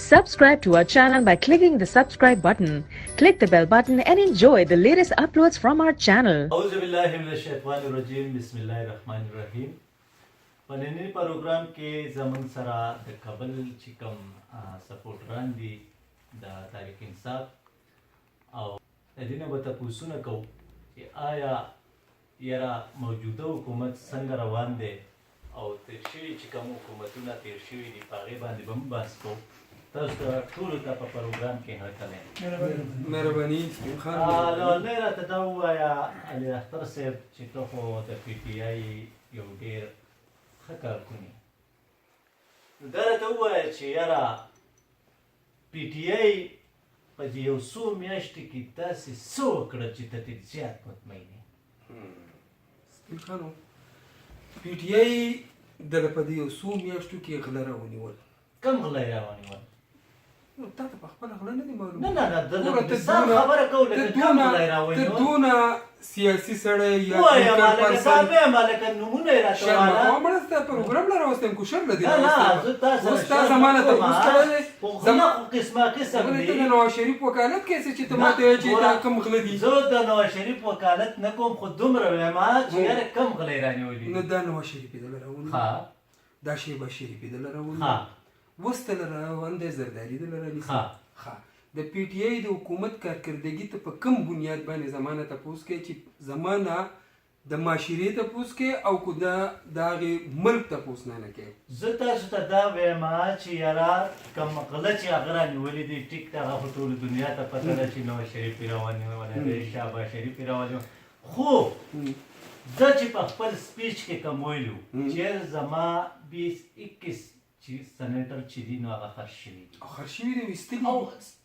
Subscribe to our channel by clicking the subscribe button. Click the bell button and enjoy the latest uploads from our channel. اعوذ بالله من الشیطان الرجیم بسم الله الرحمن الرحیم. په نننی پروګرام کې زموږ سره د کابل چې کوم سپورټران دي د تحریک انصاف او د دې نه به تپوسونه کوو چې آیا یاره موجوده حکومت څنګه روان دی او تیر شوي چې کوم حکومتونه تیر شوي دي په هغې باندې به هم بحث کوو. تاسو ته ټولو ته په پروګرام کې هرکلی مهرباني سپین خان لومړی راته دا ووایه علي اختر صاحب چې ته خو د پي ټي آی یو ډېر ښه کارکونی دا راته ووایه چې یاره پي ټي آی په دې یو څو میاشتو کې داسې څه وکړه چې ته ترې زیات مطمئن یې. سپین خانو پي ټي آی دله په دې یو څو میاشتو کې غله راونیول. کوم غلی یې راونیول؟ تا ته په خپله غله نه دي معلوم؟ نه د ځان خبره کوو لکه کوم غلی یې راونیول؟ ته دونه سیاسي سړی یا ووایه مالکه دا ویه مالکه نمونه یې راته شرمه ووایه. کوه مړه ستا پروګرام له راوستیم کوشر له دې نه راوستیم. زه تا سره اوس تا زمانه تپوس کړی دی. زما خو قسمه قسم ولې ته دي. د نواز شریف وکالت کې څه چې ته ماته وایې چې دا کوم غله دي؟ زه د نواز شریف وکالت نه کوم خو دومره وایم چې یاره کم غلی رانیولي. نه دا نواز شریف یې دله راونیول، ها دا شیبه شریف یې دله ها راونیول، اوس ته له روان دی زردالي دله رانیسي. د پی ټی آی د حکومت کارکردګي ته په کوم بنیاد باندې زمانه تپوس کوي چې زمانه د معاشرې تپوس کوي او که د هغې ملک تپوس نه کوي؟ زه تاسو ته دا وایم چې یاره کوم غله چې هغه رانیولي دي ټیک ته هغه خو ټولو دنیا ته پته ده چې نواز شریف یې راونیولی دی، شهباز شریف یې راونیولی. خو زه چې په خپل سپیچ کې کوم ویلي وو چې زما 20-21 چې سنیټر چې دي نو هغه خرج شوي دي. خرج شوي دي ویستلي او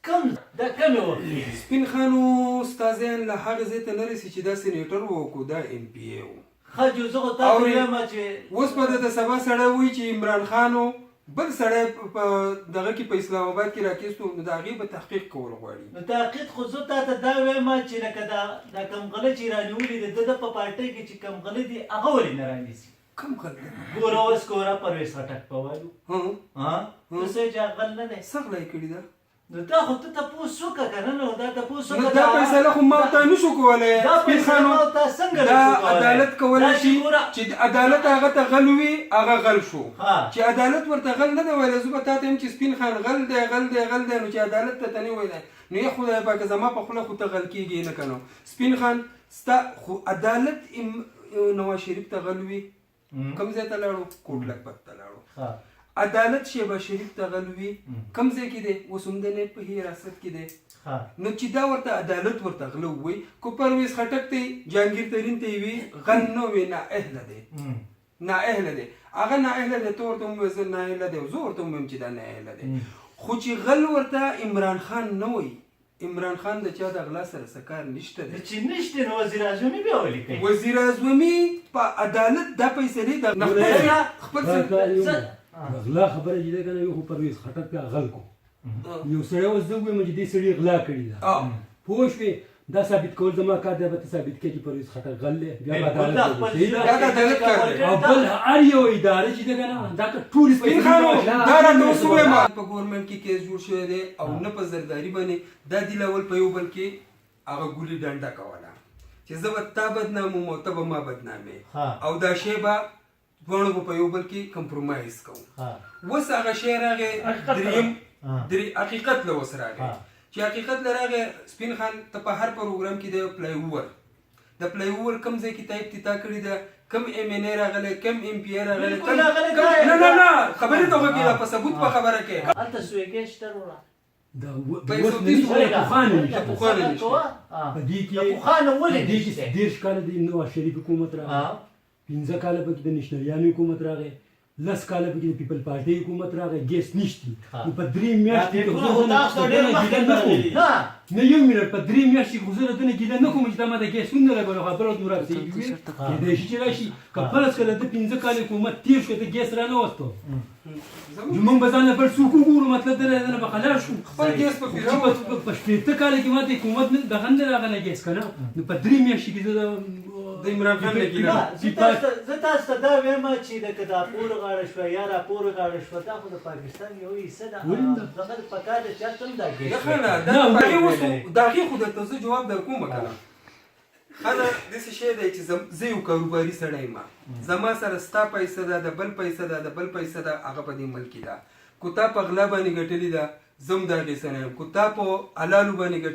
کم دا کمې وکړي. سپین خانو ستا ذهن له هغه ځای ته نه رسي چې دا سینیټر و که دا ایم پی ای و. ښه جو زه خو تا ته وایم چې اوس به د سبا سړی وایي چې عمران خان و بل سړی په دغه کې په اسلام آباد کې راکېستو نو د هغې به تحقیق کول غواړي. نو تحقیق خو زه تا ته دا وایم چې لکه دا کوم غله چې رانیولي دی د ده په پارټۍ کې چې کوم غله دي هغه ولې نه رانیسي؟ کوم غل دی؟ ګوره اوس ګوره پرویز خټک په وایو ته څه چې غل نه دی څه غلا یې کړي ده؟ نو دا خو ته تپوس وکړه که نه نو دا تپوس نو وکړه. دا فیصله خو ما ته نشو کولی دا سپین فیصله خانو. ما ته څنګه دا نشو کولی؟ عدالت کولی دا شي چې ګوره چې عدالت هغه ته غل وي هغه غل شو. ها. چې عدالت ورته غل نه دی ویلی زه به تا ته یم چې سپین خان غل دی غل دی غل دی نو چې عدالت ته ته نه ویلی نو یا خدای پاکه زما په خوله خو ته غل کېږي نه که نو. سپین خان ستا خو عدالت نواز شریف ته غل وي کوم ځای ته لاړو؟ کوټ لکپت ته لاړو. عدالت شهباز شریف ته غل وي کوم ځای کې دی؟ اوس هم د نیب په حراست کې دی. نو چې دا ورته عدالت ورته غله ووایي که پرویز خټک ته جهانګیر ترین ته یې وي غل نه وي نااهله دی، نااهله دی. هغه نااهله دی ته ورته ووایې زه نااهله دی او زه ورته ووایم چې دا نااهله دی. خو چې غل ورته عمران خان نه وایي، عمران خان د چا د غلا سره څه کار نشته دی. چې نشته نو وزیر اعظمي بیا ولې کوي؟ وزیر اعظمي په عدالت دا پیسې د خپل غلا خبره چې ده که نه یو خو پرویز خټک ته غل کو یو سړی اوس زه ووایم چې دې سړي غلا کړې ده پوه شوې دا ثابت کول زما کار دی به ته ثابت کړې چې پرویز خټک غل دی بیا به عدالت کوي. او بل هر یو اداره چې ده که نه دا که ټولې سپین خانو دا راته اوس ووایم په ګورنمنټ کې کیس جوړ شوی دی او نه په زرداري باندې دا دلول په یو بل کې هغه ګولي ډنډه کوله چې زه به تا بدناموم او ته به ما بدنامې او دا شی به دواړو به په یو بل کې کمپرومایز کوو. اوس هغه شی راغی دریم حقیقت له اوس راغی چې حقیقت له راغی سپین خان ته په هر پروګرام کې د پلای اوور د پلای اوور کوم ځای کې ته ابتدا کړې ده کم ایم این ای راغلی کم ایم پی ای راغلی نه نه نه خبرې ته وکړه په ثبوت په خبره کې هلته سویګی شته وروړه دا اوس نه پخوانه نشته په دې کې پخوانه ولې نشته؟ 30 کاله د نواز شریف حکومت راغی، 15 کاله پکې د نشنلیانو حکومت راغی، 10 کاله پکې د پیپل پارټۍ حکومت راغی، ګیس نشته. نو په 3 میاشتې نه یو منټ په 3 میاشتې کې خو زه له ده نه ګیله نه کوم چې دا ما د ګیس ونه لګولی خو بله ورته مراد صحیح وي کېدای شي چې راشي که فرض کړه د 15 کاله حکومت تېر شو ته ګیس رانه وستو موږ به ځان بل څوک وګورو مطلب دا نه به خلاص شو خپل ګیس په په 15 کاله کې ماته حکومت دغه نه راغلی ګیس که نه نو په 3 میاشتې کې زه د عمران خان نه زه تاسو ته دا وایم چې د دا پور غاړه شوه یا را پور غاړه شوه دا خو د پاکستان یو حصه ده دغه پکار ده چې هلته هم دا ګېس د هغې خو درته زه جواب در کوم که نه ښه داسې شی دی چې زه یو کاروباري سړی یم زما سره ستا پیسه ده د بل پیسه ده د بل پیسه ده هغه په دې ملکي ده که تا په غلا باندې ګټلې ده زه هم د هغې سره یم که تا په حلالو باندې ګټلې